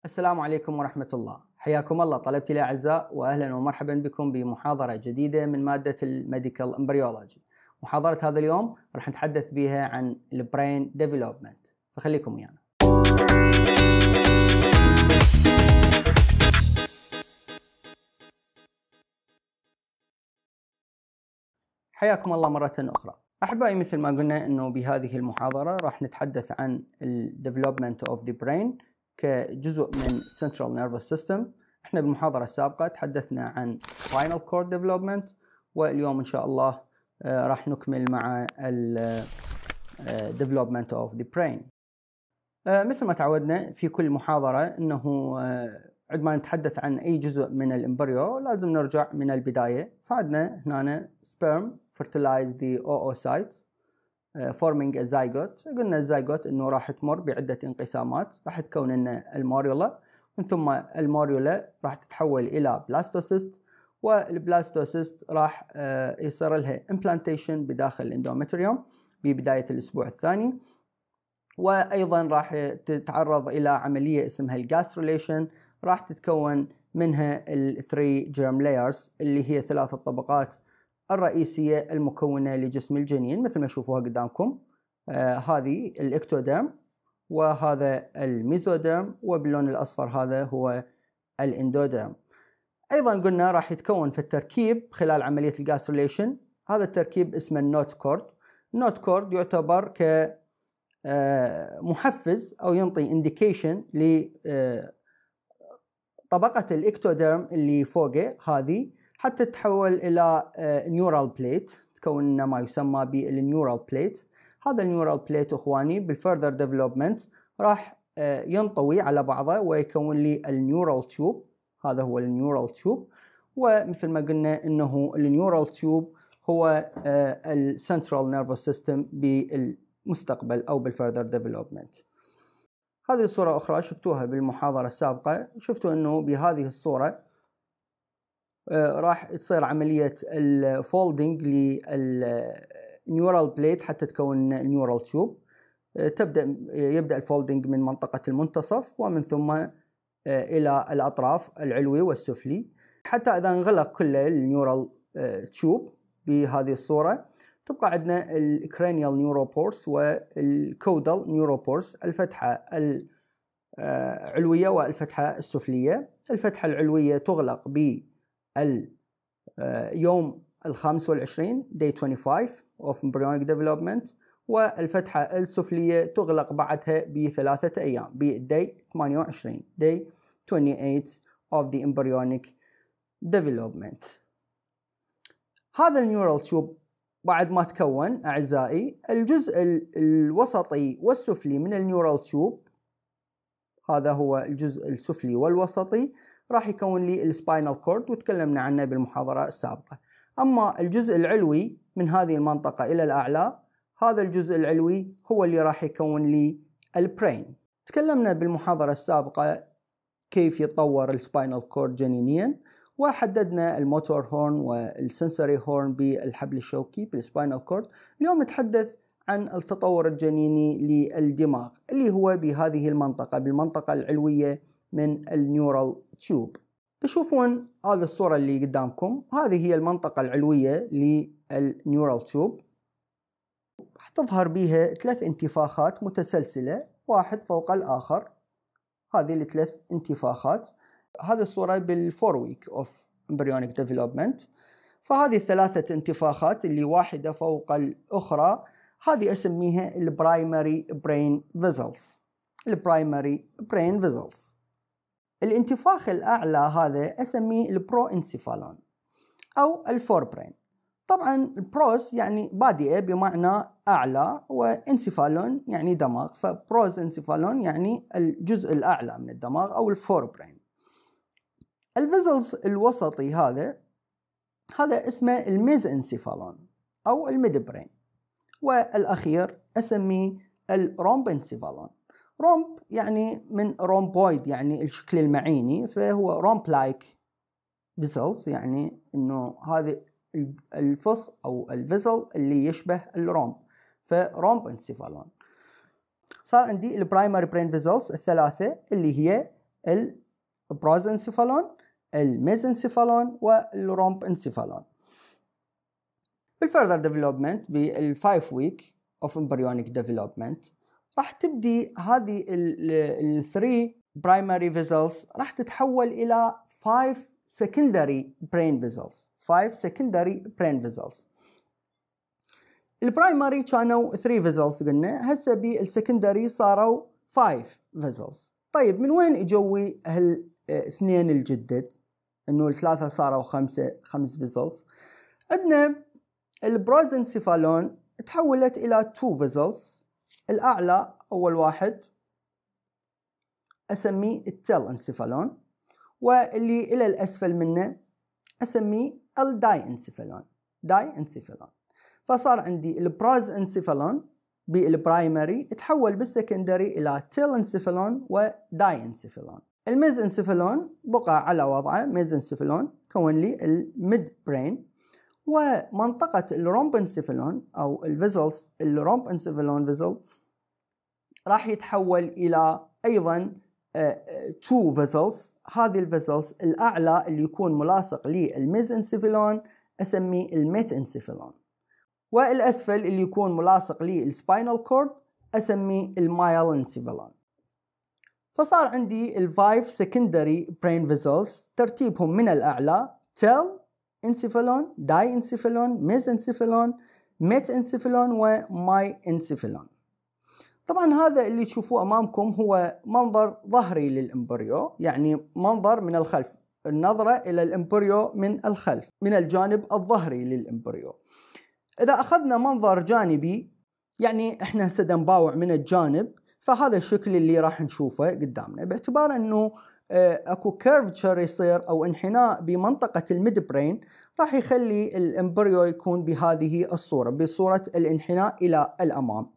السلام عليكم ورحمة الله. حياكم الله طلبتي الأعزاء، وأهلا ومرحبا بكم بمحاضرة جديدة من مادة الميديكال امبريولوجي. محاضرة هذا اليوم راح نتحدث بها عن البرين ديفلوبمنت، فخليكم ويانا. حياكم الله مرة أخرى. أحبائي، مثل ما قلنا أنه بهذه المحاضرة راح نتحدث عن الديفلوبمنت اوف ذا برين كجزء من Central Nervous System. احنا بالمحاضرة السابقة تحدثنا عن Spinal Cord Development، واليوم إن شاء الله راح نكمل مع Development of the Brain. مثل ما تعودنا في كل محاضرة أنه عندما نتحدث عن أي جزء من الإمبريو لازم نرجع من البداية. فعندنا هنا sperm fertilize the oocytes forming a zygote. قلنا الزيجوت انه راح تمر بعدة انقسامات، راح تكون لنا الموريولا، من ثم الموريولا راح تتحول الى بلاستوسيست، والبلاستوسيست راح يصير لها امبلانتيشن بداخل الاندومتريوم ببداية الاسبوع الثاني، وايضا راح تتعرض الى عملية اسمها الجاستروليشن، راح تتكون منها الثري جيرم لايرز اللي هي ثلاث الطبقات الرئيسية المكونة لجسم الجنين مثل ما تشوفوها قدامكم. هذه الإكتوديرم، وهذا الميزوديرم، وباللون الأصفر هذا هو الإندوديرم. أيضا قلنا راح يتكون في التركيب خلال عملية الجاستروليشن هذا التركيب اسمه النوت كورد. النوت كورد يعتبر كمحفز أو ينطي إنديكيشن لطبقة الإكتوديرم اللي فوقه هذه حتى تتحول إلى نيورال بليت، تكون ما يسمى بالنيورال بليت. هذا النيورال بليت أخواني بالفردر ديفلوبمنت راح ينطوي على بعضه ويكون لي النيورال تيوب. هذا هو النيورال تيوب، ومثل ما قلنا إنه النيورال تيوب هو السنترال نيرفوس سيستم بالمستقبل أو بالفردر ديفلوبمنت. هذه الصورة أخرى شفتوها بالمحاضرة السابقة، شفتوا إنه بهذه الصورة راح تصير عملية الفولدنج للنيورال بليت حتى تكون النيورال تيوب. يبدأ الفولدنج من منطقة المنتصف ومن ثم إلى الأطراف العلوي والسفلي، حتى إذا انغلق كل النيورال تيوب بهذه الصورة تبقى عندنا الكرانيال نيوروبورس والكودال نيوروبورس، الفتحة العلوية والفتحة السفلية. الفتحة العلوية تغلق يوم 25 day 25 of embryonic development، والفتحة السفلية تغلق بعدها ب3 أيام day 28 day 28 of the embryonic development. هذا النيورال تيوب بعد ما تكون أعزائي الجزء الوسطي والسفلي من النيورال تيوب، هذا هو الجزء السفلي والوسطي، راح يكون لي السباينال كورد وتكلمنا عنه بالمحاضرة السابقة. أما الجزء العلوي من هذه المنطقة إلى الأعلى، هذا الجزء العلوي هو اللي راح يكون لي البرين. تكلمنا بالمحاضرة السابقة كيف يتطور السباينال كورد جنينيا، وحددنا الموتور هورن والسنسوري هورن بالحبل الشوكي بالسباينال كورد. اليوم نتحدث عن التطور الجنيني للدماغ اللي هو بهذه المنطقة، بالمنطقة العلوية من النيورال تيوب. تشوفون هذه الصورة اللي قدامكم، هذه هي المنطقة العلوية للنيورال تيوب، تظهر بها 3 انتفاخات متسلسلة واحد فوق الآخر. هذه الثلاث انتفاخات، هذه الصورة بالفور ويك اوف embryonic development. فهذه الثلاثة انتفاخات اللي واحدة فوق الأخرى هذه أسميها البرايمري برين فيزلز. البرايمري برين فيزلز. الانتفاخ الأعلى هذا أسميه البرو انسيفالون أو الفور برين. طبعا البروس يعني بادئة بمعنى أعلى، وانسيفالون يعني دماغ، فبروز انسيفالون يعني الجزء الأعلى من الدماغ أو الفور برين. الفيزلز الوسطي هذا اسمه الميز انسيفالون أو الميد برين، والأخير أسميه الرومب انسيفالون. رومب يعني من رومبويد يعني الشكل المعيني، فهو رومب لايك فيزلز، يعني إنه هذا الفص أو الفيزل اللي يشبه الرومب، فرومب انسيفالون. صار عندي البرايمري برين فيزلز الثلاثة اللي هي البروزنسيفالون، الميزنسيفالون والرومبنسيفالون. بالفurther development بال5 week of embryonic development راح تبدي هذه ال 3 primary vessels راح تتحول إلى 5 secondary brain vessels. 5 secondary brain vessels. البرايمري كانوا 3 vessels قلنا، هسه بالسكندري صاروا 5 vessels. طيب من وين اجوا هالاثنين الجدد انه الثلاثه صاروا 5 vessels؟ عندنا البروزنسيفالون تحولت الى 2 vessels. الاعلى اول واحد اسميه التيلانسيفالون، واللي الى الاسفل منه اسميه الداينسيفالون. فصار عندي البروزنسيفالون بالبرايمري تحول بالسكندري الى تيلانسيفالون وداينسيفالون. الميزنسيفالون بقى على وضعه ميزنسيفالون، كون لي الميد برين. ومنطقة الرومبنسيفالون او الفيزلز الرومبنسيفالون فيزل راح يتحول الى ايضا 2 فيزلز. هذه الفيزلز الاعلى اللي يكون ملاصق للميزنسيفالون اسميه الميتانسيفالون، والاسفل اللي يكون ملاصق للسباينال كورد اسميه المايلانسيفالون. فصار عندي الفايف سكندري برين فيزلز ترتيبهم من الاعلى تيل انسيفالون، داي انسيفالون، ميزنسيفالون، ميت انسيفالون وماي انسيفالون. طبعا هذا اللي تشوفوه امامكم هو منظر ظهري للامبريو، يعني منظر من الخلف، النظرة الى الامبريو من الخلف من الجانب الظهري للامبريو. اذا اخذنا منظر جانبي يعني احنا هسه نباوع من الجانب، فهذا الشكل اللي راح نشوفه قدامنا، باعتبار انه اكو كيرفتشر يصير او انحناء بمنطقة الميد برين راح يخلي الامبريو يكون بهذه الصورة، بصورة الانحناء الى الامام.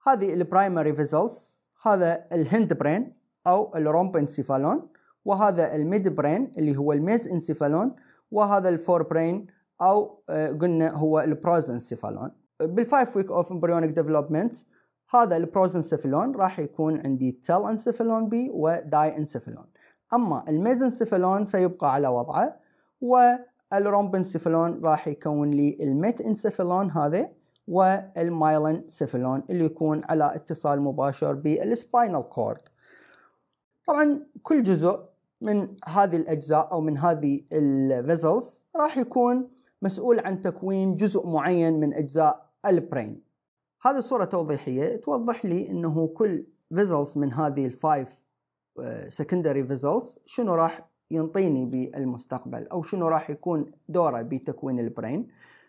هذه البرايمري فيزلز، هذا الهند برين او الرومبنسيفالون، وهذا الميد برين اللي هو الميزانسيفالون، وهذا الفور برين او قلنا هو البروزنسيفالون. بال5 week of embryonic development هذا البروزنسيفالون راح يكون عندي تيلانسيفالون بي وداي انسيفالون، اما الميزنسيفالون فيبقى على وضعه، والرومبنسيفالون راح يكون لي الميت انسيفالون هذا، والمايلانسيفالون اللي يكون على اتصال مباشر بالسباينال كورد. طبعا كل جزء من هذه الاجزاء او من هذه الفيزلز راح يكون مسؤول عن تكوين جزء معين من اجزاء البرين. هذه صورة توضيحية توضح لي انه كل فيزلز من هذه الفايف سكندري فيزلز شنو راح ينطيني بالمستقبل او شنو راح يكون دوره بتكوين البرين.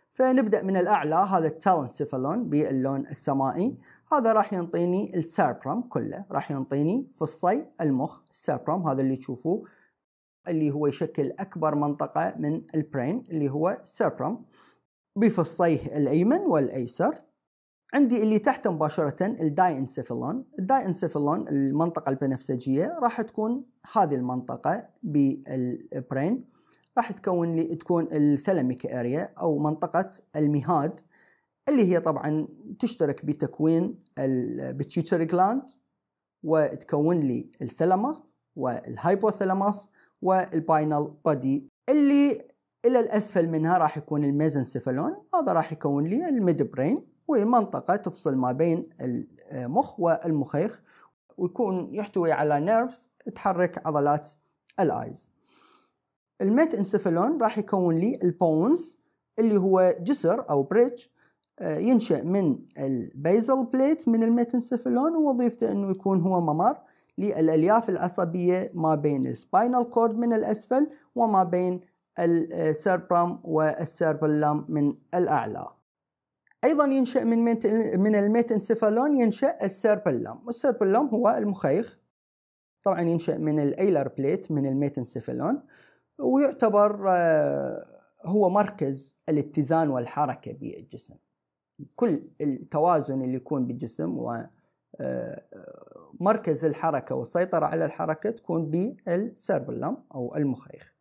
فنبدأ من الأعلى، هذا التالانسيفالون باللون السمائي، هذا راح ينطيني السيربرم كله، راح ينطيني فصي المخ السيربرم، هذا اللي تشوفوه اللي هو يشكل أكبر منطقة من البرين اللي هو السيربرم بفصيه الأيمن والأيسر. عندي اللي تحت مباشرة الداينسيفالون. الداينسيفالون المنطقة البنفسجية راح تكون هذه المنطقة بالبرين، راح تكون الثلاميك اريا او منطقة المهاد، اللي هي طبعا تشترك بتكوين البيتيوتري جلاند، وتكون لي الثلاموس والهايبوثالاموس والباينال بادي. اللي الى الاسفل منها راح يكون الميزنسيفالون، هذا راح يكون لي الميد برين، وهي منطقة تفصل ما بين المخ والمخيخ، ويكون يحتوي على نيرفز تحرك عضلات الايز. الميت انسيفالون راح يكون لي البونز، اللي هو جسر او بريدج ينشأ من البيزل بليت من الميت انسيفالون، ووظيفته انه يكون هو ممر للالياف العصبيه ما بين السباينال كورد من الاسفل وما بين السيربرم والسيربلم من الاعلى. ايضا ينشأ من الميت انسيفالون ينشأ السيربلم، والسيربلم هو المخيخ، طبعا ينشأ من الايلر بليت من الميت انسيفالون، ويعتبر هو مركز الاتزان والحركة بالجسم. كل التوازن اللي يكون بالجسم ومركز الحركة والسيطرة على الحركة تكون بالسيربلم أو المخيخ.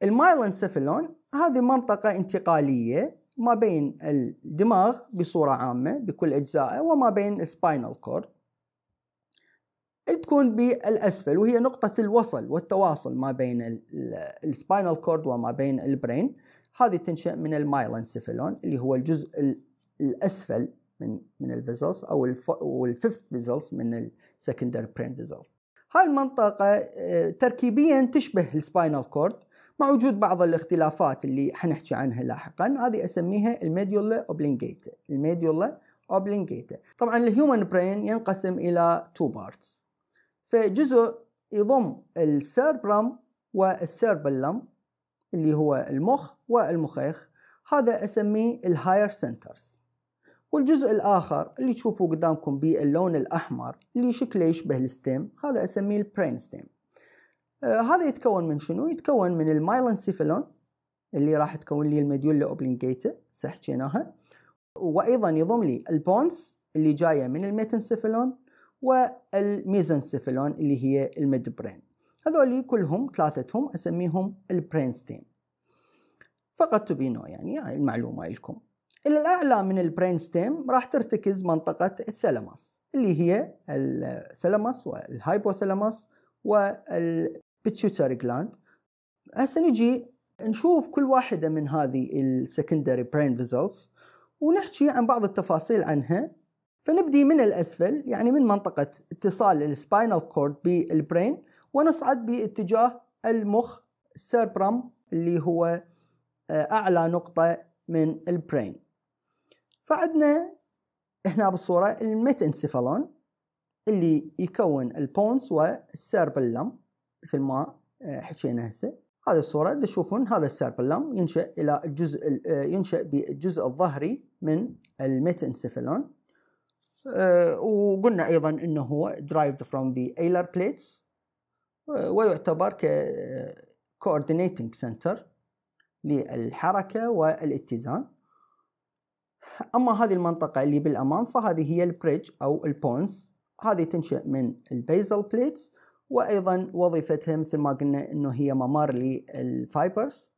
المايلانسيفالون هذه منطقة انتقالية ما بين الدماغ بصورة عامة بكل أجزائه وما بين السباينال كورد. اللي تكون بالأسفل، وهي نقطة الوصل والتواصل ما بين السباينال كورد وما بين البرين. هذه تنشأ من المايلانسيفالون اللي هو الجزء الأسفل من الفيزلز أو الفيفث فيزلز من السكندري برين فيزلز. هاي المنطقة تركيبيا تشبه السباينال كورد مع وجود بعض الاختلافات اللي حنحكي عنها لاحقا. هذه أسميها الميديولا أوبلينجيتا. الميديولا أوبلينجيتا. طبعا الهيومن برين ينقسم إلى 2 بارتس، فجزء يضم السيربرم والسيربلم اللي هو المخ والمخيخ، هذا أسميه الهاير سنترز. والجزء الآخر اللي تشوفوه قدامكم باللون الأحمر اللي شكله يشبه الستيم، هذا أسميه البرين ستيم. هذا يتكون من شنو؟ يتكون من المايلانسيفالون اللي راح تكون لي الميديولا أوبلينجيتا حكيناها، وأيضا يضم لي البونس اللي جاية من الميتنسيفالون والميزنسيفالون اللي هي الميد برين. هذول كلهم ثلاثتهم أسميهم البرين ستيم. فقط تبينوا يعني المعلومة لكم. إلى الأعلى من البرين ستيم راح ترتكز منطقة الثالاموس اللي هي الثالاموس والهايبوثالاموس والبيتيوتري جلاند. هسه نجي نشوف كل واحدة من هذه السكندري برين فيزلز ونحكي عن بعض التفاصيل عنها. فنبدي من الأسفل، يعني من منطقة اتصال السباينال كورد بالبرين، ونصعد باتجاه المخ السيربرم اللي هو أعلى نقطة من البرين. فعندنا هنا بالصورة الميتانسيفالون اللي يكون البونس والسيربلم مثل ما حكينا هسه. هذه الصورة اللي تشوفون هذا السيربلم ينشأ بالجزء الظهري من الميتانسيفالون، وقلنا أيضا أنه هو derived from the alar plates ويعتبر coordinating center للحركة والاتزان. أما هذه المنطقة اللي بالأمام فهذه هي البريدج أو البونس، هذه تنشأ من البيزل بليتس، وأيضا وظيفتها مثل ما قلنا أنه هي ممر للفايبرز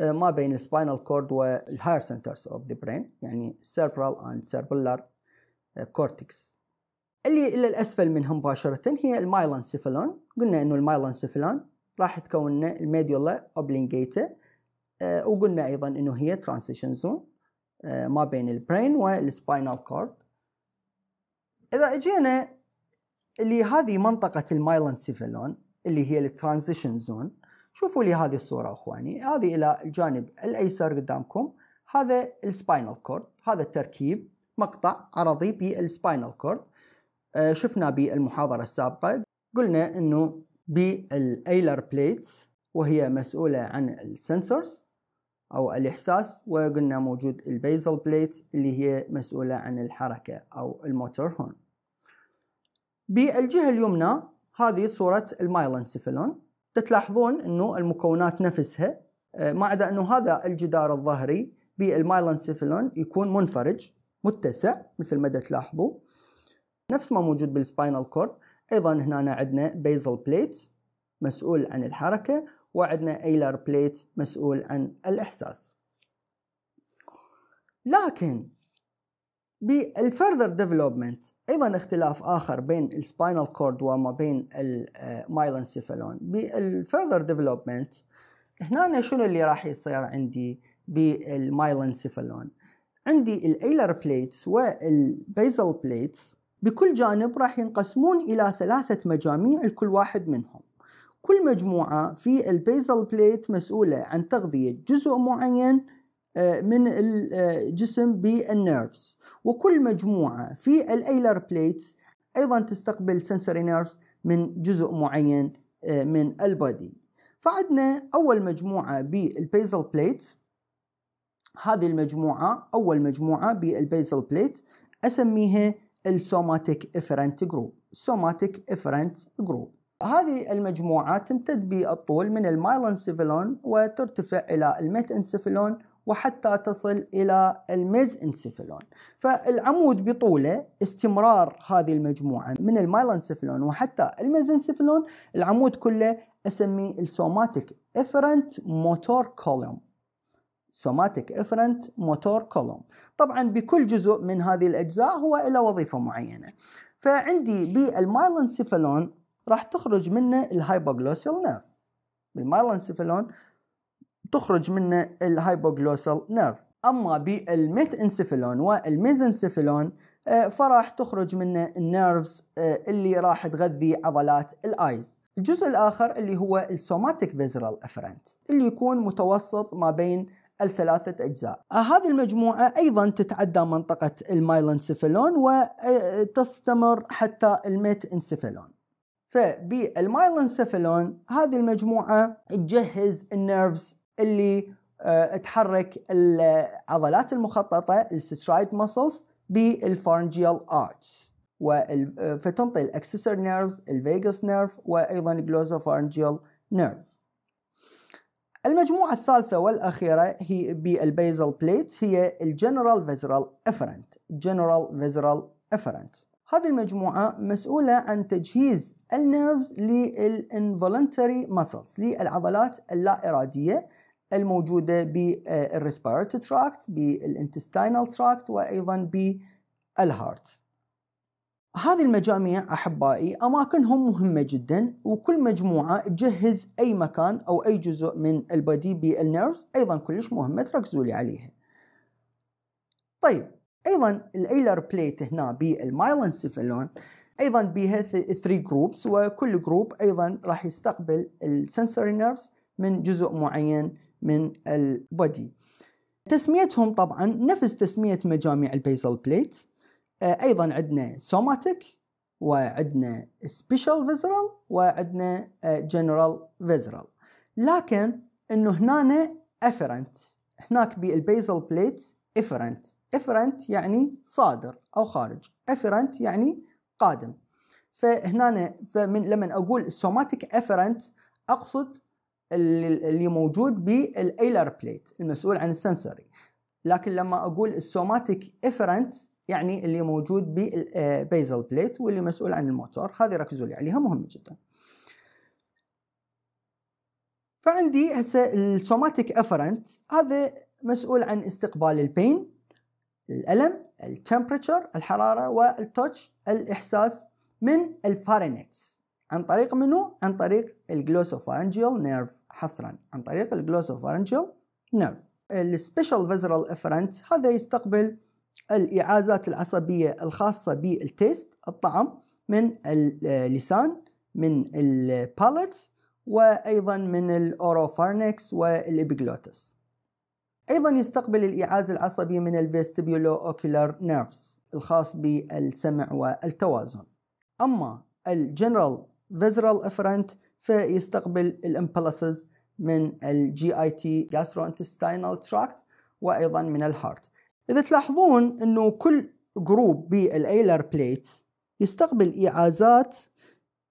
ما بين السباينال كورد والهاير سنترز اوف ذا برين، يعني cerebral and cerebellar cortex. اللي إلى الأسفل منهم مباشرة هي المايلانسيفالون. قلنا أنه المايلانسيفالون راح تكون لنا الميديولا أوبلينجيتا، وقلنا أيضا أنه هي ترانسيشن زون ما بين البرين والسباينال كورد. إذا اجينا لهذه منطقة المايلانسيفالون اللي هي الترانزيشن زون، شوفوا لي هذه الصورة أخواني. هذه إلى الجانب الأيسر قدامكم هذا السباينال كورد، هذا التركيب مقطع عرضي بالسباينال كورد. شفنا بالمحاضرة السابقة قلنا أنه بالأيلر بليتس وهي مسؤولة عن السنسورز أو الإحساس، وقلنا موجود البيزل بليت اللي هي مسؤولة عن الحركة أو الموتور هون. بالجهة اليمنى هذه صورة المايلانسيفالون. تلاحظون أنه المكونات نفسها، ما عدا أنه هذا الجدار الظهري بالمايلانسيفالون يكون منفرج متسع مثل ما تلاحظوا، نفس ما موجود بالسباينال كورد. أيضا هنا عندنا بيزل بليت مسؤول عن الحركة، وعندنا ايلر بليت مسؤول عن الإحساس. لكن بالفردر ديفلوبمنت أيضا اختلاف آخر بين السباينال كورد وما بين المايلانسيفالون. بالفردر ديفلوبمنت هنا شنو اللي راح يصير عندي بالمايلانسيفالون؟ عندي الايلر بليتس والبيزل بليتس بكل جانب راح ينقسمون إلى 3 مجاميع لكل واحد منهم. كل مجموعة في البيزل بليت مسؤولة عن تغذية جزء معين من الجسم بالنيرفز، وكل مجموعة في الايلر بليتس أيضا تستقبل سنسوري نيرفز من جزء معين من البودي. فعندنا أول مجموعة بالبيزل بليتس، هذه المجموعة أول مجموعة بالبيزل بليت أسميها السوماتيك إفرنت جروب. سوماتيك إفرنت جروب هذه المجموعة تمتد بالطول من المايلانسيفالون وترتفع إلى الميتانسيفالون وحتى تصل إلى الميزانسيفالون. فالعمود بطوله استمرار هذه المجموعة من المايلانسيفالون وحتى الميزانسيفالون، العمود كله أسميه السوماتيك إفرنت موتور كولوم. سوماتيك إفرنت موتور كولوم. طبعا بكل جزء من هذه الأجزاء هو له وظيفة معينة. فعندي بالمايلنسيفالون راح تخرج منه الهايبوغلوسال نيرف. بالمايلنسيفالون تخرج منه الهايبوغلوسال نيرف. أما بالميتانسيفالون والميزنسيفالون فراح تخرج منه النيرفز اللي راح تغذي عضلات الآيز. الجزء الآخر اللي هو السوماتيك فيزرال افرنت اللي يكون متوسط ما بين الثلاثة أجزاء. هذه المجموعة أيضا تتعدى منطقة المايلنسيفالون وتستمر حتى الميتانسيفالون. فبالمايلنسيفالون هذه المجموعة تجهز النيرفز اللي تحرك العضلات المخططة السترايد ماسلز بالفارنجيال ارتس، فتنطي الاكسسور نيرفز، الفيغاس نيرف، وايضا الجلوزوفارنجيال نيرف. المجموعة الثالثة والأخيرة هي بالبيزل بليت، هي الجنرال فيزرال افرنت. جنرال فيزرال افرنت هذه المجموعة مسؤولة عن تجهيز النيرفز للانفولنتري ماسلز، للعضلات اللا إرادية الموجودة بالريسبيراتوري تراكت، بالانتستينال تراكت، وأيضا بالهارت. هذه المجاميع أحبائي أماكنهم مهمة جدا، وكل مجموعة تجهز أي مكان أو أي جزء من البادي بالنيرفز أيضا كلش مهمة تركزوا لي عليها. طيب أيضا الأيلر بليت هنا بالمايلنسيفالون أيضا بها 3 جروبس، وكل جروب أيضا راح يستقبل السنسوري نيرفز من جزء معين من البودي. تسميتهم طبعا نفس تسمية مجاميع البيزل بليت. أيضا عندنا سوماتيك، وعندنا سبيشال فيزرال، وعندنا جنرال فيزرال. لكن إنه هنا افرنت، هناك بالبيزل بليت افرنت. افرنت يعني صادر أو خارج، افرنت يعني قادم. فهنا لما أقول السوماتيك افرنت أقصد اللي موجود بالايلر بليت المسؤول عن السنسوري، لكن لما أقول السوماتيك افرنت يعني اللي موجود بالبيزل بليت واللي مسؤول عن الموتور. هذه ركزوا لي عليها مهمة جدا. فعندي هسه السوماتيك افرنت هذا مسؤول عن استقبال البين، الألم، التمبريتشر الحرارة، والتوتش الإحساس من الفارينكس. عن طريق منه؟ عن طريق الجلوسوفارنجيال نيرف، حصرا عن طريق الجلوسوفارنجيال نيرف. السبيشال فيزرال افرنت هذا يستقبل الإعازات العصبية الخاصة بالتيست، الطعم، من اللسان، من البالت، وأيضا من الأوروفارنكس والإبيجلوتس. أيضا يستقبل الإعازة العصبي من الفيستيبولو أوكيولار نيرفز الخاص بالسمع والتوازن. أما الجنرال فيزرال افرنت فيستقبل الامبلسز من الجي اي تي gastrointestinal tract، وأيضا من الهارت. إذا تلاحظون أنه كل جروب بالايلر بليت يستقبل إعازات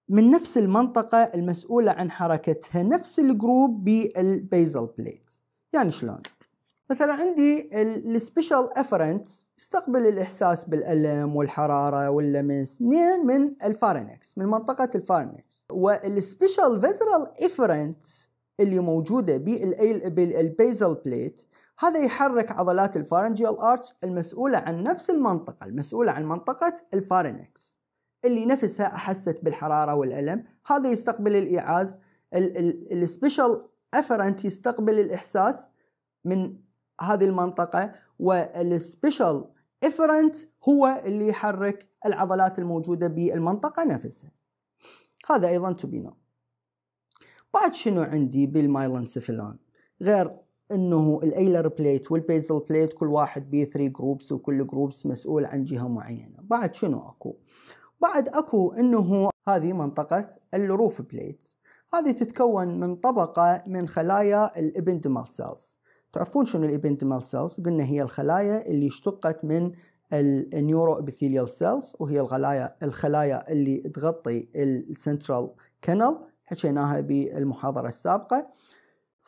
من نفس المنطقة المسؤولة عن حركتها، نفس الجروب بالبيزل بليت. يعني شلون؟ مثلا عندي السبيشال افرنت يستقبل الإحساس بالألم والحرارة واللمس من الفارينكس، من منطقة الفارينكس. والسبيشال فيزرال افرنت اللي موجودة بالبيزل بليت هذا يحرك عضلات الفارنجيال ارتش المسؤولة عن نفس المنطقة، المسؤولة عن منطقة الفارينكس اللي نفسها أحست بالحرارة والألم. هذا يستقبل الإيعاز. السبيشال افرنت يستقبل الإحساس من هذه المنطقة، والسبيشال افرنت هو اللي يحرك العضلات الموجودة بالمنطقة نفسها. هذا أيضا تبينه. بعد شنو عندي بالمايلنسيفالون غير انه الايلر بليت والبيزل بليت كل واحد بيه 3 جروبس، وكل جروبس مسؤول عن جهة معينة. بعد شنو اكو؟ بعد اكو انه هذه منطقة الروف بليت، هذه تتكون من طبقة من خلايا الابندمال سيلز. تعرفون شنو الابندمال سيلز؟ قلنا هي الخلايا اللي اشتقت من النيورو ابيثيليال سيلز، وهي الخلايا اللي تغطي السنترال كانال، حكيناها بالمحاضرة السابقة.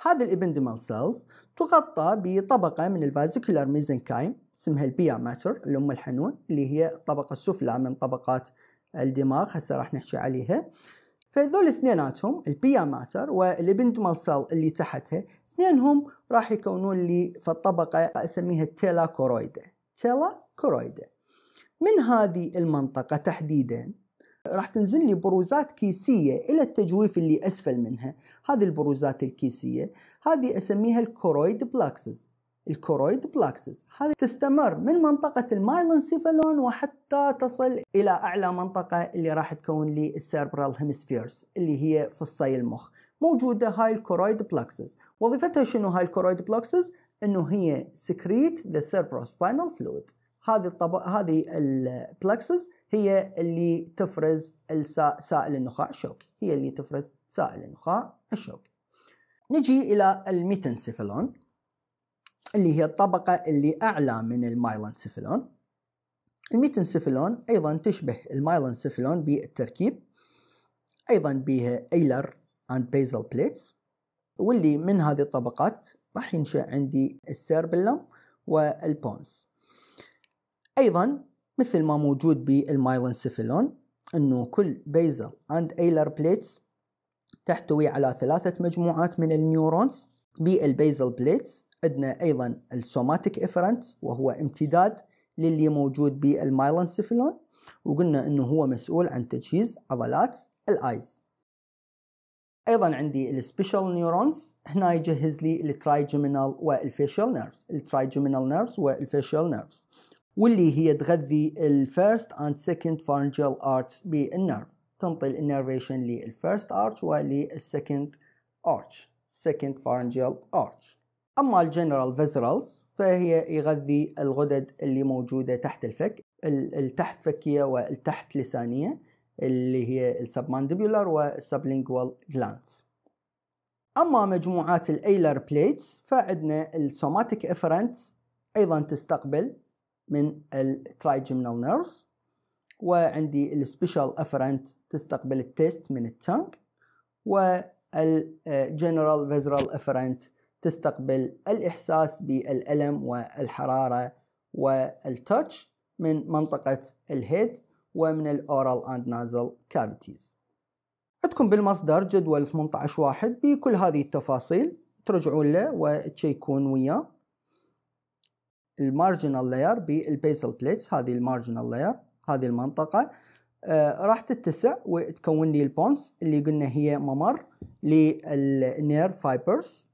هذه الابندمال سيلز تغطى بطبقة من الفازيكولار ميزنكايم اسمها البيا ماتر، الأم الحنون، اللي هي الطبقة السفلى من طبقات الدماغ، هسه راح نحكي عليها. فذول اثنيناتهم البيا ماتر والابندمال سيل اللي تحتها، اثنينهم راح يكونون لي في الطبقة اسميها التيلا كورويدا. تيلا كورويدا. من هذه المنطقة تحديدا راح تنزل لي بروزات كيسية إلى التجويف اللي أسفل منها. هذه البروزات الكيسية هذه أسميها الكورويد بلاكسس. الكورويد بلاكسس هذه تستمر من منطقة المايلنسيفالون وحتى تصل إلى أعلى منطقة اللي راح تكون لي السيربرال هيمسفيرز اللي هي فصي المخ. موجودة هاي الكورويد بلاكسس. وظيفتها شنو هاي الكورويد بلاكسس؟ إنه هي سكريت ذا cerebrospinal fluid. هذه البلاكسس هي اللي تفرز سائل النخاع الشوكي. هي اللي تفرز سائل النخاع الشوكي. نجي إلى الميتنسيفالون اللي هي الطبقة اللي أعلى من المايلنسيفالون. الميتنسيفالون أيضا تشبه المايلنسيفالون بالتركيب، أيضا بها أيلر and basal plates، واللي من هذه الطبقات راح ينشأ عندي السيربيلم والبونز. أيضا مثل ما موجود بالمايلنسيفالون أنه كل basal and ailar plates تحتوي على 3 مجموعات من النيورونز. بالبيزل بليتس عندنا أيضا السوماتيك إفرنت وهو امتداد للي موجود بالمايلنسيفالون، وقلنا أنه هو مسؤول عن تجهيز عضلات الآيز. أيضا عندي السبيشال نيورونز، هنا يجهز لي الترايجيمينال والفيشيال نيرفز. الترايجيمينال نيرفز والفيشيال نيرفز واللي هي تغذي الفيرست اند سكند فارنجيال ارتس بالنيرف، تنطي النيرفيشن للفيرست ارش وللسكند ارش، سكند فارنجيال ارش. اما الجنرال فيزرالز فهي يغذي الغدد اللي موجوده تحت الفك، التحت فكيه والتحت لسانيه اللي هي السبمانديبولار والسبلينجوال جلاندز. اما مجموعات الايلر بليتس فعندنا السوماتيك افرنت ايضا تستقبل من الترايجيمينال نيرفز، وعندي السبيشال افرنت تستقبل التيست من التانك، والجنرال فيزرال افرنت تستقبل الإحساس بالألم والحرارة والتاتش من منطقة الهيد ومن الأورال أند نازل كافيتيز. عندكم بالمصدر جدول 18/1 بكل هذه التفاصيل، ترجعون له وتشيكون وياه. المارجنال لاير بالبيسل بليتس، هذه المارجنال لاير، هذه المنطقة راح تتسع وتكون لي البونز اللي قلنا هي ممر للنير فايبرز.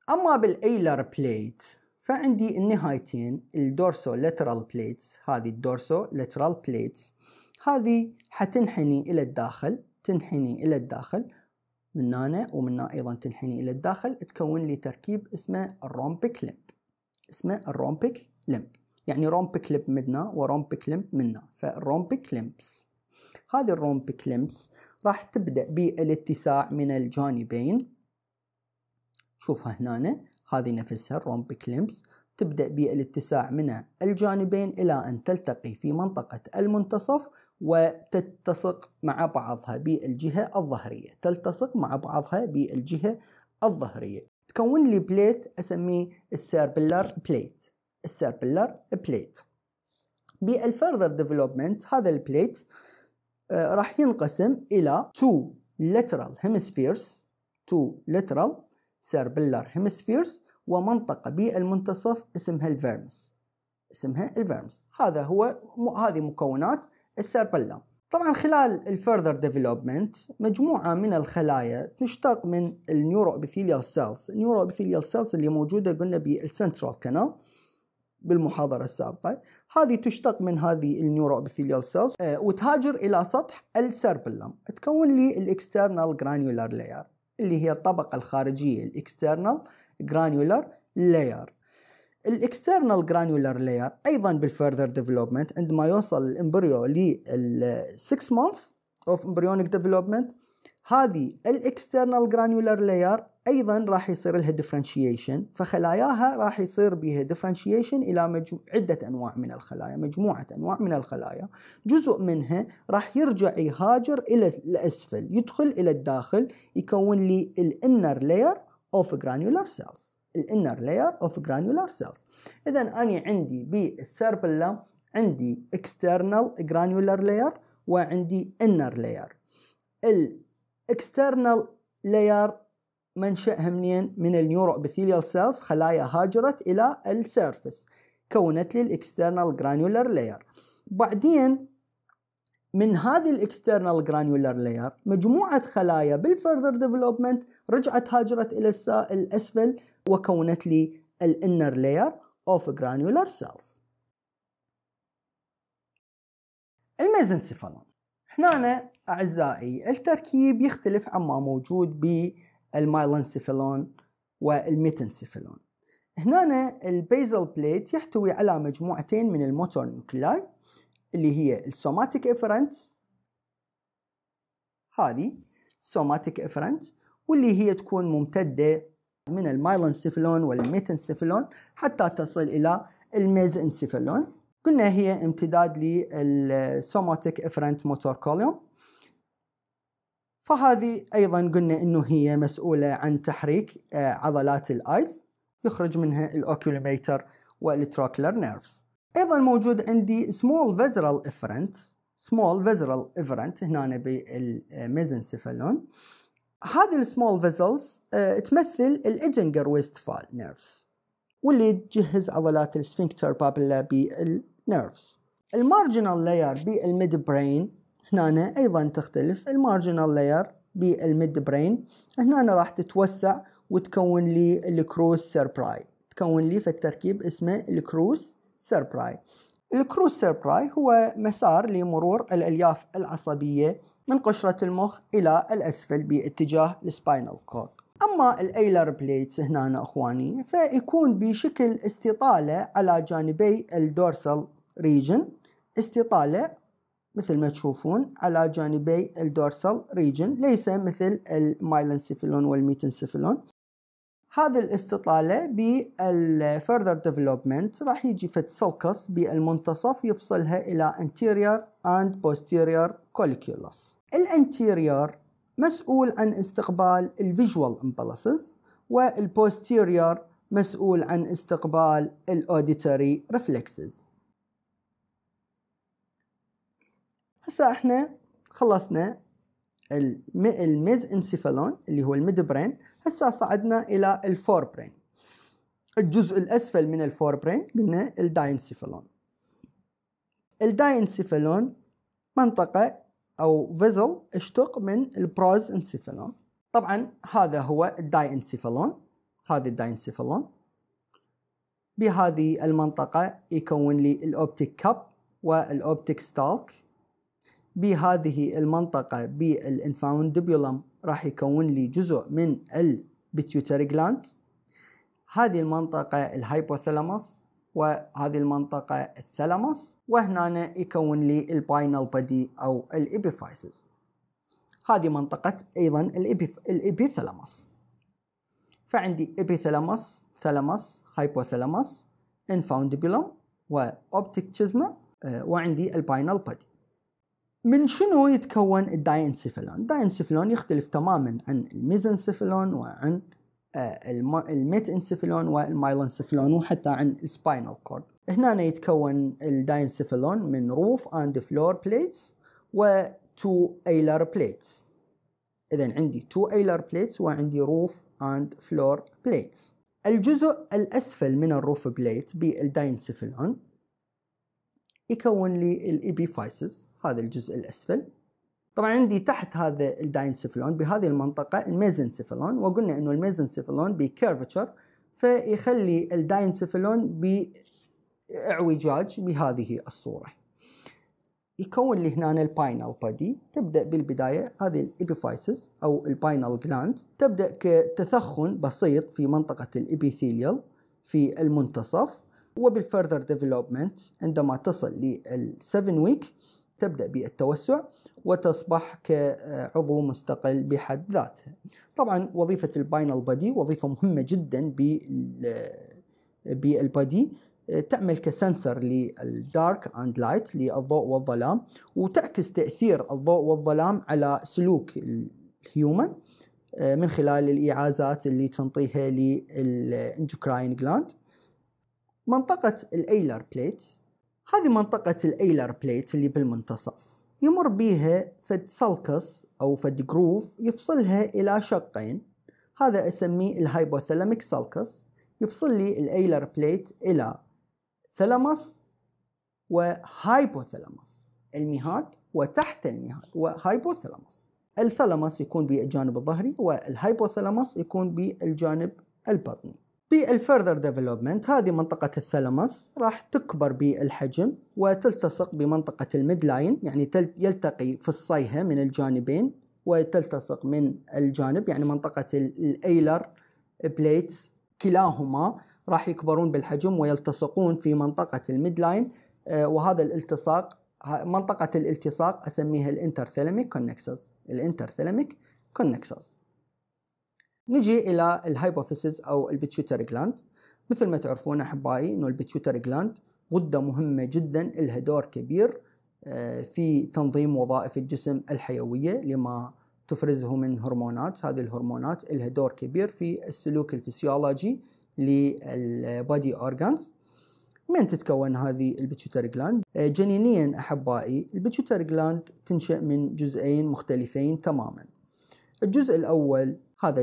أما بالأيلر بليت فعندي النهايتين الدورسو لاترال بليتس. هذه الدورسو لاترال بليتس هذه حتنحني إلى الداخل، تنحني إلى الداخل من هنا ومن هنا أيضا تنحني إلى الداخل، تكون لي تركيب اسمه الرومبيك لمب. اسمه الرومبيك لمب، يعني رومبيك لمب منا ورومبيك لمب منا، فالرومبيك لمبس. هذه الرومبيك لمبس راح تبدأ بالاتساع من الجانبين. شوفها هنا، هذه نفسها الرومبيك لمبس تبدأ بالاتساع من الجانبين إلى أن تلتقي في منطقة المنتصف وتتسق مع بعضها بالجهة الظهرية، تلتصق مع بعضها بالجهة الظهرية، تكون لي بليت أسميه السيربيلر بليت. السيربيلر بليت بالفيرذر ديفلوبمنت هذا البليت راح ينقسم إلى 2 lateral hemispheres، 2 lateral cerebellar hemispheres، ومنطقة بالمنتصف اسمها الفيرمس، اسمها الفيرمس. هذه مكونات السيربيلم. طبعا خلال الفيرذر ديفلوبمنت مجموعة من الخلايا تشتق من النيورو ابيثيليال سيلز. النيورو ابيثيليال سيلز اللي موجودة قلنا بالسنترال كانال بالمحاضرة السابقة، هذه تشتق من هذه النيورو ابيثيليال سيلز وتهاجر إلى سطح السيربيلم، تكون لي الاكسترنال جرانيولار لاير اللي هي الطبقة الخارجية، الاكسترنال جرانيولار لاير. الاكسترنال جرانيولار لاير ايضا بالفيرذر ديفلوبمنت عندما يوصل الامبريو لل 6 months of embryonic development، هذه الاكسترنال جرانيولار لاير ايضا راح يصير لها ديفرنشيشن، فخلاياها راح يصير بها ديفرنشيشن الى عدة انواع من الخلايا، مجموعة انواع من الخلايا. جزء منها راح يرجع يهاجر الى الاسفل، يدخل الى الداخل، يكون لي الانر لاير اوف جرانيولار سيلز، الانر لاير اوف جرانيولار سيلز. اذا انا عندي بالسيربيلم عندي اكسترنال جرانيولار لاير وعندي انر لاير. الاكسترنال لاير منشأها منين؟ من النيورو ابيثيليال سيلز، خلايا هاجرت الى السيرفس كونت لي الاكسترنال جرانيولار لاير. بعدين من هذه الاكسترنال جرانيولار لاير مجموعة خلايا بالفردر ديفلوبمنت رجعت هاجرت إلى الأسفل وكونت لي الانر لاير اوف جرانيولار سيلز. الميزنسيفالون هنا أعزائي التركيب يختلف عما موجود بالمايلنسيفالون والميتنسيفالون. هنا البيزل بليت يحتوي على مجموعتين من الموتور نيوكلاي اللي هي السوماتيك افرنت، هذه سوماتيك افرنت، واللي هي تكون ممتدة من المايلنسيفالون والميتنسيفالون حتى تصل إلى الميزنسيفالون. قلنا هي امتداد للسوماتيك افرنت موتور كوليوم، فهذه أيضا قلنا إنه هي مسؤولة عن تحريك عضلات الآيز، يخرج منها الأوكيولوميتر والتراكلر نيرفز. أيضا موجود عندي small visceral efferent هنا بالميزنسيفالون. هذه السمول فيزلز تمثل الإدنجر ويستفال نيرفز، واللي تجهز عضلات السفنكتر بابيلا بالنيرفز. المارجنال لاير بالميد برين هنا أيضا تختلف. المارجنال لاير بالميد برين هنا راح تتوسع وتكون لي الكروس سيربراي، تكون لي في التركيب اسمه الكروس سيربراي. الكروس سيربراي هو مسار لمرور الألياف العصبية من قشرة المخ إلى الأسفل باتجاه السباينال كورد. أما الأيلر بليتس هنا أخواني فيكون بشكل استطالة على جانبي الدورسال ريجن، استطالة مثل ما تشوفون على جانبي الدورسال ريجن، ليس مثل المايلنسيفالون والميتنسيفالون. هذه الاستطالة بالفردر ديفلوبمنت راح يجي فد سلكس بالمنتصف يفصلها إلى anterior and posterior colliculus. الانتيريور مسؤول عن استقبال الفيجوال امبلسز، والبوستيريور مسؤول عن استقبال الاوديتوري ريفلكسز. هسا احنا خلصنا الميزنسيفالون اللي هو الميد برين. هسا صعدنا الى الفور برين. الجزء الاسفل من الفور برين قلنا الداينسيفالون. الداينسيفالون منطقة او فيزل اشتق من البروز انسيفالون. طبعا هذا هو الداينسيفالون، هذا الداينسيفالون. بهذه المنطقة يكون لي الاوبتيك كاب والاوبتيك ستالك. بهذه المنطقة بالانفاوندبيولم راح يكون لي جزء من البيتيوتري جلاند. هذه المنطقة الهايبوثالاموس، وهذه المنطقة الثالاموس، وهنا يكون لي الباينال بادي أو الإبيفايسز. هذه منطقة أيضا الإبيثالاموس. فعندي إبيثالاموس، ثالاموس، هايبوثالاموس، انفاوندبيولم، وأوبتيك تشيزما، وعندي الباينال بادي. من شنو يتكون الداينسيفالون؟ الداينسيفالون يختلف تماما عن الميزنسيفالون وعن الميتنسيفالون والمايلنسيفالون وحتى عن السباينال كورد. هنا يتكون الداينسيفالون من روف اند فلور بليتس و2 ايلر بليتس. اذا عندي 2 ايلر بليتس وعندي روف اند فلور بليتس. الجزء الاسفل من الروف بليت بالداينسيفالون يكون لي الإبيفايسز، هذا الجزء الأسفل. طبعا عندي تحت هذا الداينسيفالون بهذه المنطقة الميزنسيفالون، وقلنا إنه الميزنسيفالون بكيرفتشر فيخلي الداينسيفالون بإعوجاج بهذه الصورة. يكون لي هنا الباينال بادي. تبدأ بالبداية هذه الإبيفايسز أو الباينال جلاند تبدأ كتثخن بسيط في منطقة الإبيثيليال في المنتصف، وبالفردر ديفلوبمنت عندما تصل لل7 ويك تبدأ بالتوسع وتصبح كعضو مستقل بحد ذاتها. طبعا وظيفة الباينال بادي وظيفة مهمة جدا بالبادي، تعمل كسنسر للدارك اند لايت للضوء والظلام، وتعكس تأثير الضوء والظلام على سلوك الهيومن من خلال الإعازات اللي تنطيها للإنجوكراين جلاند. منطقة الأيلر بليت، هذه منطقة الأيلر بليت اللي بالمنتصف يمر بيها فد سلكس أو فد جروف يفصلها إلى شقين. هذا أسميه الهايبوثالاميك سلكس، يفصل لي الأيلر بليت إلى ثالاموس وهايبوثالاموس، المهاد وتحت المهاد وهايبوثالاموس. الثالاموس يكون بالجانب الظهري والهايبوثالاموس يكون بالجانب البطني. بالفurther development هذه منطقة الثالاموس راح تكبر بالحجم وتلتصق بمنطقة الميد لاين، يعني يلتقي في الصيهة من الجانبين وتلتصق من الجانب، يعني منطقة الأيلر بليتس كلاهما راح يكبرون بالحجم ويلتصقون في منطقة الميد لاين. وهذا الالتصاق، منطقة الالتصاق أسميها الانترثالاميك كونكسس، الانترثالاميك كونكسس. نجي إلى الهايبوفيسز أو البيتيوتري جلاند. مثل ما تعرفون أحبائي إنه البيتيوتري جلاند غدة مهمة جدا، لها دور كبير في تنظيم وظائف الجسم الحيوية لما تفرزه من هرمونات. هذه الهرمونات لها دور كبير في السلوك الفسيولوجي للبادي أورغانز. من تتكون هذه البيتيوتري جلاند؟ جنينيا أحبائي البيتيوتري جلاند تنشأ من جزئين مختلفين تماما. الجزء الأول هذا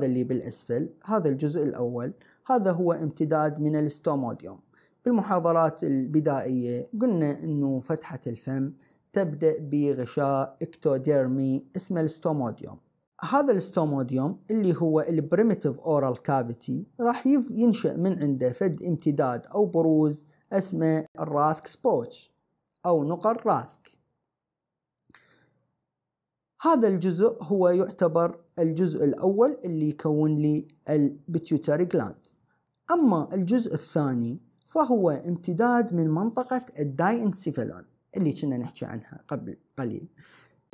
اللي بالأسفل، هذا الجزء الأول هذا هو امتداد من الاستوموديوم. بالمحاضرات البدائية قلنا إنه فتحة الفم تبدأ بغشاء اكتوديرمي اسمه الاستوموديوم. هذا الاستوموديوم اللي هو البريميتيف اورال كافيتي راح ينشأ من عنده فد امتداد أو بروز اسمه الراثك سبوتش أو نقر راثك. هذا الجزء هو يعتبر الجزء الأول اللي يكون لي البيتيوتري جلاند. أما الجزء الثاني فهو امتداد من منطقة الداينسيفالون اللي كنا نحكي عنها قبل قليل.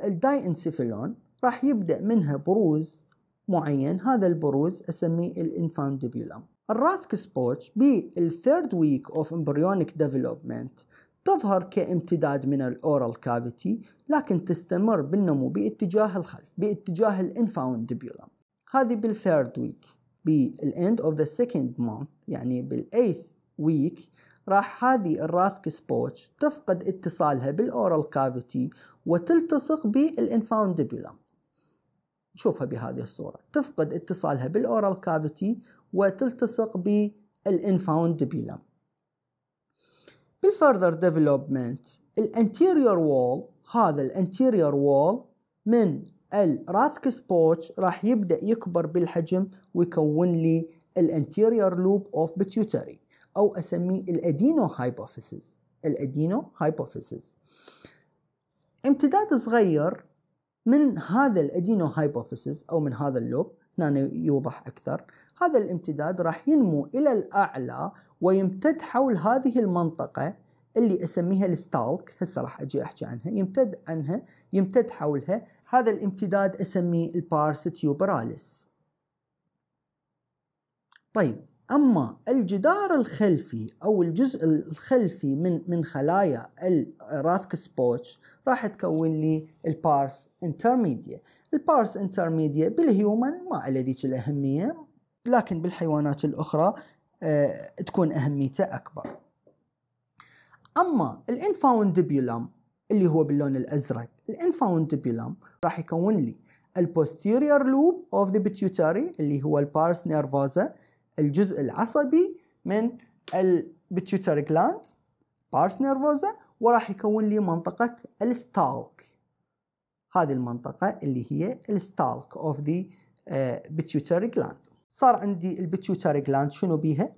الداينسيفالون راح يبدأ منها بروز معين، هذا البروز أسميه الانفانديبولم. الراثك سبوتش بالثيرد ويك اوف امبريونيك ديفلوبمنت تظهر كامتداد من الأورال كافيتي، لكن تستمر بالنمو باتجاه الخلف باتجاه الانفانديبولم. هذه بالثيرد ويك. بالاند اوف ذا سكند مانث يعني بالايث ويك راح هذه الراثك سبوتش تفقد اتصالها بالأورال كافيتي وتلتصق بالانفانديبولم. نشوفها بهذه الصورة، تفقد اتصالها بالأورال كافيتي وتلتصق بالانفانديبولم. بالفurther development الانتيريور وول، هذا الانتيريور وول من الراثك سبوتش راح يبدأ يكبر بالحجم ويكون لي الانتيريور لوب اوف بيتيوتري أو أسميه الأدينو هايبوفيسز. الأدينو هايبوفيسز امتداد صغير من هذا الأدينو هايبوفيسز أو من هذا اللوب، هنا يوضح أكثر. هذا الامتداد راح ينمو إلى الأعلى ويمتد حول هذه المنطقة اللي أسميها الستالك. هسه راح أجي أحكي عنها. يمتد حولها. هذا الامتداد أسميه البارس تيوبراليس. طيب، أما الجدار الخلفي أو الجزء الخلفي من خلايا الراثك سبوتش راح تكون لي البارس انترميديا. البارس انترميديا بالهيومن ما إلى ذيك الأهمية، لكن بالحيوانات الأخرى تكون أهميته أكبر. أما الانفانديبولم اللي هو باللون الأزرق، الانفانديبولم راح يكون لي البوستيريور لوب اوف ذا بيتيوتري اللي هو البارس نيرفوزا، الجزء العصبي من البيتيوتري جلاند بارس نيرفوزا، وراح يكون لي منطقة الستالك. هذه المنطقة اللي هي الستالك اوف ذا بيتيوتري جلاند. صار عندي البيتيوتري جلاند شنو بيها؟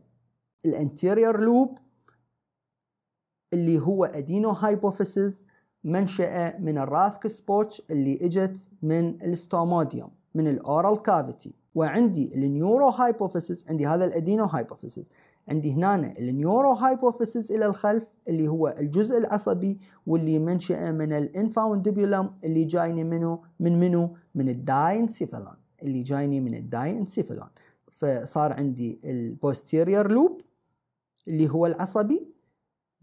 الانتيريور لوب اللي هو ادينو هايبوفيسز منشأة من الراثك سبوتش اللي اجت من الستوموديوم من الاورال كافيتي. وعندي النيورو هايبوفيسز، عندي هذا الادينو هايبوفيسز، عندي هنا النيورو هايبوفيسز الى الخلف اللي هو الجزء العصبي واللي منشأه من الانفانديبولم اللي جايني من الداينسيفالون، اللي جايني من الداينسيفالون. فصار عندي البوستيريور لوب اللي هو العصبي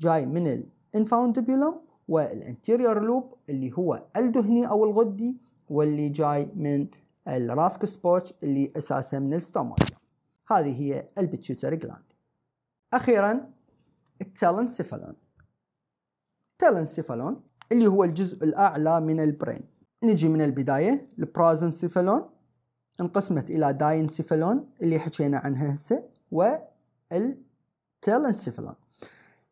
جاي من الانفانديبولم، والانتيريور لوب اللي هو الدهني او الغدي واللي جاي من الراثك سبوتش اللي اساسا من الستوموديوم. هذه هي البيتيوتري جلاند. اخيرا التالنسيفالون. التالنسيفالون اللي هو الجزء الاعلى من البرين. نجي من البدايه. البرازنسيفالون انقسمت الى داينسيفالون اللي حكينا عنها هسه والتالنسيفالون.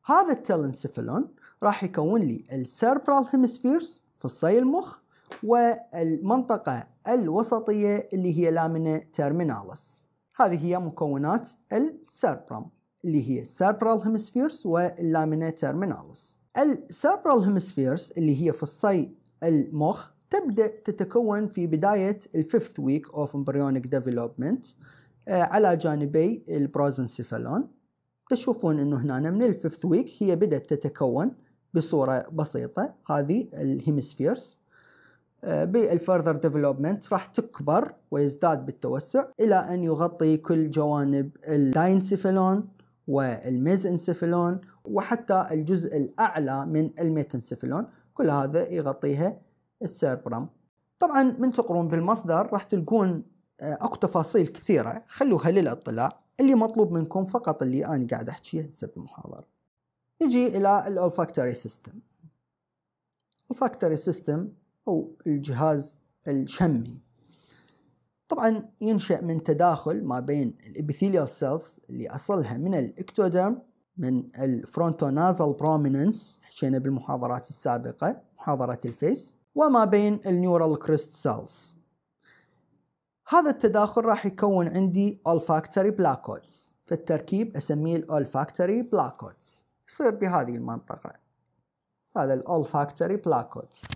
هذا التلنسيفالون راح يكون لي السيربرال هيمسفيرز فصي المخ والمنطقة الوسطية اللي هي لامينا تيرميناليس. هذه هي مكونات السيربرم اللي هي السيربرال هيمسفيرز واللامينا تيرميناليس. السيربرال هيمسفيرز اللي هي فصي المخ تبدأ تتكون في بداية الفيفث ويك اوف embryonic development على جانبي البروزنسيفالون. تشوفون انه هنا من الفيفث ويك هي بدأت تتكون بصورة بسيطة هذه الهيمسفيرز. بالفurther development راح تكبر ويزداد بالتوسع إلى أن يغطي كل جوانب الداينسيفالون والميزانسيفالون وحتى الجزء الأعلى من الميتانسيفالون، كل هذا يغطيها السيربرم. طبعا من تقرون بالمصدر راح تلقون اكو تفاصيل كثيرة، خلوها للاطلاع، اللي مطلوب منكم فقط اللي أنا قاعد أحكيه هسه بالمحاضرة. نجي إلى الأولفاكتوري سيستم. الأولفاكتوري سيستم أو الجهاز الشمي طبعا ينشأ من تداخل ما بين الابيثيليال سيلز اللي أصلها من الإكتوديرم من الفرونتونازال بروميننس، حكينا بالمحاضرات السابقة محاضرة الفيس، وما بين النيورال كريست سيلز. هذا التداخل راح يكون عندي olfactory placodes، فالتركيب أسميه olfactory placodes، يصير بهذه المنطقة، هذا olfactory placodes.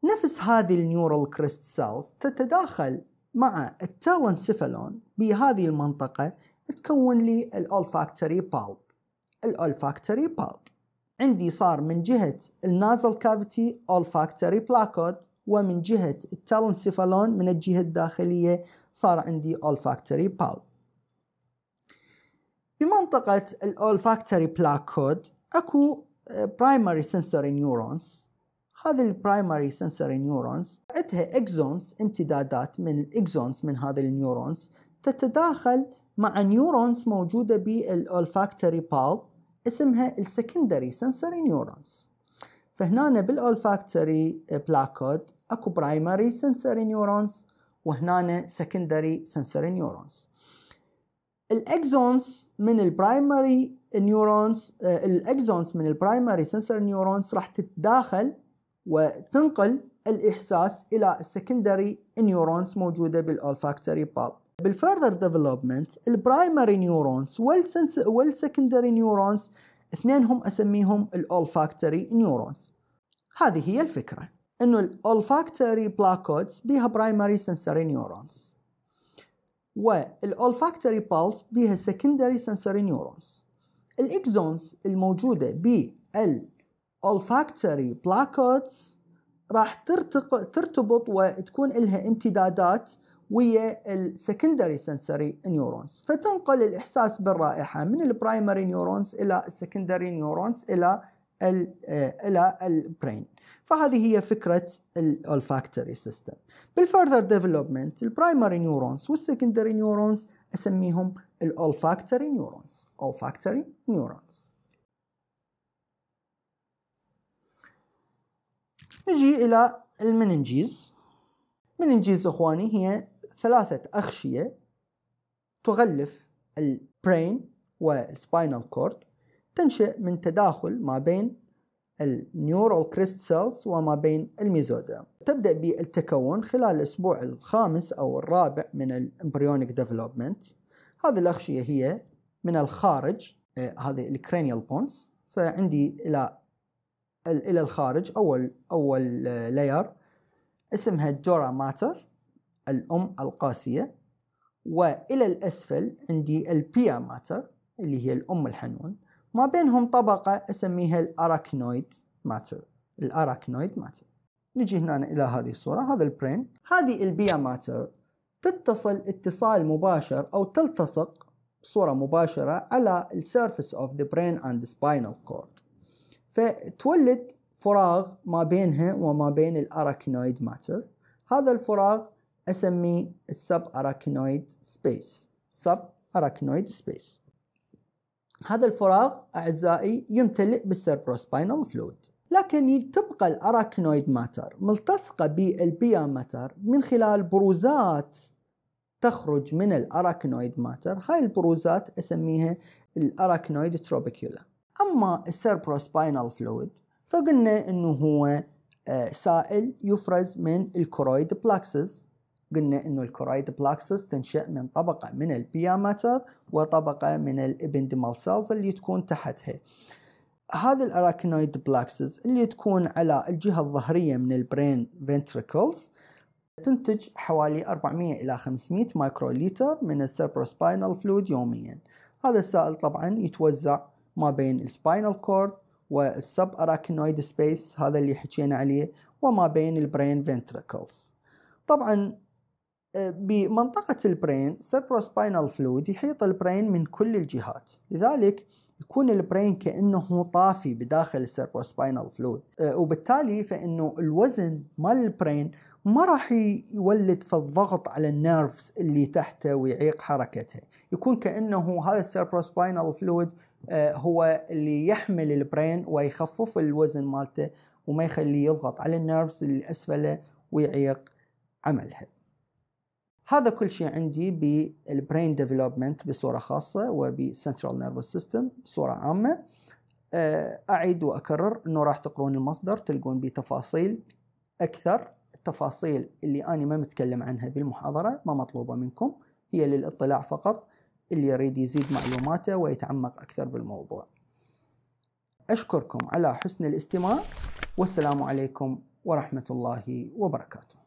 نفس هذه النيورال كريست سيلز تتداخل مع التلنسيفالون بهذه المنطقة تكون لي الolfactory bulb. الolfactory bulb عندي صار من جهة النازل كافيتي olfactory placode، ومن جهة التلنسيفالون من الجهة الداخلية صار عندي olfactory bulb. بمنطقة الolfactory placode اكو primary sensory neurons. هذه البرايمري sensory neurons عندها اكزونز، امتدادات من الاكزونز من هذه النيورونز تتداخل مع نيورونز موجودة بالolfactory bulb اسمها السكندري sensory neurons. فهنا بالolfactory placode اكو برايمري sensory neurons وهنا secondary sensory neurons. الاكزونز من البرايمري نيورونز، الاكزونز من البرايمري sensory neurons راح تتداخل وتنقل الإحساس إلى السكندري نيورونز موجودة بالolfactory bulb. بالفurther development البرايمري نيورونز والسكندري نيورونز اثنينهم أسميهم الolfactory نيورونز. هذه هي الفكرة، إنه الolfactory placodes بيها primary sensory neurons والolfactory bulb بيها secondary sensory neurons. الإكزونز الموجودة بالolfactory placodes راح ترتبط وتكون لها امتدادات ويا السكندري سنسوري نيورونز، فتنقل الإحساس بالرائحة من البرايمري نيورونز إلى السكندري نيورونز إلى البرين. فهذه هي فكرة الolfactory system. بالفurther development البرايمري نيورونز والسكندري نيورونز أسميهم الolfactory neurons. olfactory neurons. نجي إلى المننجيز. المننجيز إخواني هي ثلاثة أغشية تغلف البرين والسباينال كورد، تنشأ من تداخل ما بين النيورال كريست سيلز وما بين الميزوديرم. تبدأ بالتكون خلال الأسبوع الخامس أو الرابع من الامبريونيك ديفلوبمنت. هذه الأغشية هي من الخارج، هذه الكرينيال بونز، فعندي إلى الخارج أول لاير اسمها الدورا ماتر الأم القاسية، وإلى الأسفل عندي البيا ماتر اللي هي الأم الحنون، ما بينهم طبقة أسميها الأراكنويد ماتر. الأراكنويد ماتر. نجي هنا إلى هذه الصورة، هذا البرين. هذه البيا ماتر تتصل اتصال مباشر أو تلتصق بصورة مباشرة على السيرفيس of the brain and the spinal cord، فتولد فراغ ما بينها وما بين الأراكنويد ماتر. هذا الفراغ أسميه السب أراكنويد سبيس. سب أراكنويد سبيس. هذا الفراغ أعزائي يمتلئ بالسيربروسباينال فلويد، لكن تبقى الأراكنويد ماتر ملتصقة بالبيا ماتر من خلال بروزات تخرج من الأراكنويد ماتر. هاي البروزات أسميها الأراكنويد تروبيكولا. أما السيربروسباينال فلويد فقلنا أنه هو سائل يفرز من الكورويد بلاكسس. قلنا أنه الكورويد بلاكسس تنشأ من طبقة من البيا ماتر وطبقة من الابندمال سيلز اللي تكون تحتها. هذه الأراكينويد بلاكسس اللي تكون على الجهة الظهرية من البرين فنتريكلز تنتج حوالي 400 إلى 500 مايكروليتر من السيربروسباينال فلويد يوميا. هذا السائل طبعا يتوزع ما بين السباينال كورد والسب أراكينويد سبيس، هذا اللي حكينا عليه، وما بين البرين فنتريكلز. طبعا بمنطقة البرين سيربروسباينال فلويد يحيط البرين من كل الجهات، لذلك يكون البرين كأنه طافي بداخل السيربروسباينال فلويد، وبالتالي فإنه الوزن مال البرين ما راح يولد في الضغط على النيرفز اللي تحته ويعيق حركتها. يكون كأنه هذا السيربروسباينال فلويد هو اللي يحمل البرين ويخفف الوزن مالته وما يخليه يضغط على النيرفز اللي أسفله ويعيق عملها. هذا كل شيء عندي بالبرين ديفلوبمنت بصورة خاصة وبالسنترال نيرفس سيستم بصورة عامة. أعيد وأكرر أنه راح تقرون المصدر تلقون بتفاصيل أكثر. التفاصيل اللي أنا ما متكلم عنها بالمحاضرة ما مطلوبة منكم، هي للاطلاع فقط، اللي يريد يزيد معلوماته ويتعمق أكثر بالموضوع. أشكركم على حسن الاستماع، والسلام عليكم ورحمة الله وبركاته.